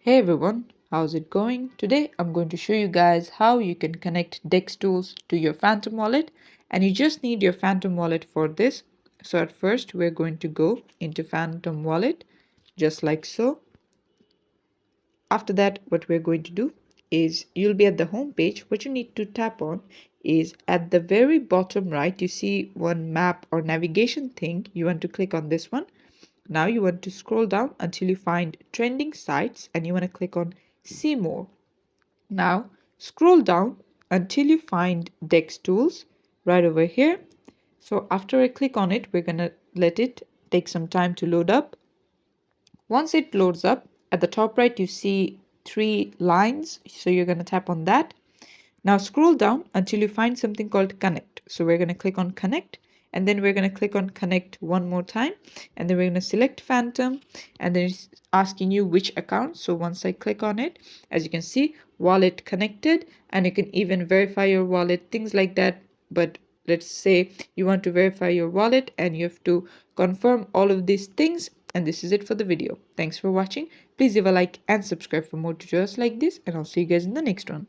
Hey everyone, how's it going? Today I'm going to show you guys how you can connect Dextools to your Phantom wallet, and you just need your Phantom wallet for this. So at first we're going to go into Phantom wallet just like so. After that, what we're going to do is you'll be at the home page. What you need to tap on is at the very bottom right, you see one map or navigation thing. You want to click on this one. Now you want to scroll down until you find trending sites and you want to click on see more. Now scroll down until you find Dextools right over here. So after I click on it, we're going to let it take some time to load up. Once it loads up, at the top right, you see three lines. So you're going to tap on that. Now scroll down until you find something called connect. So we're going to click on connect, and then we're going to click on connect one more time, and then we're going to select Phantom, and then it's asking you which account. So once I click on it, as you can see, wallet connected, and you can even verify your wallet, things like that. But let's say you want to verify your wallet and you have to confirm all of these things. And this is it for the video. Thanks for watching. Please leave a like and subscribe for more tutorials like this, and I'll see you guys in the next one.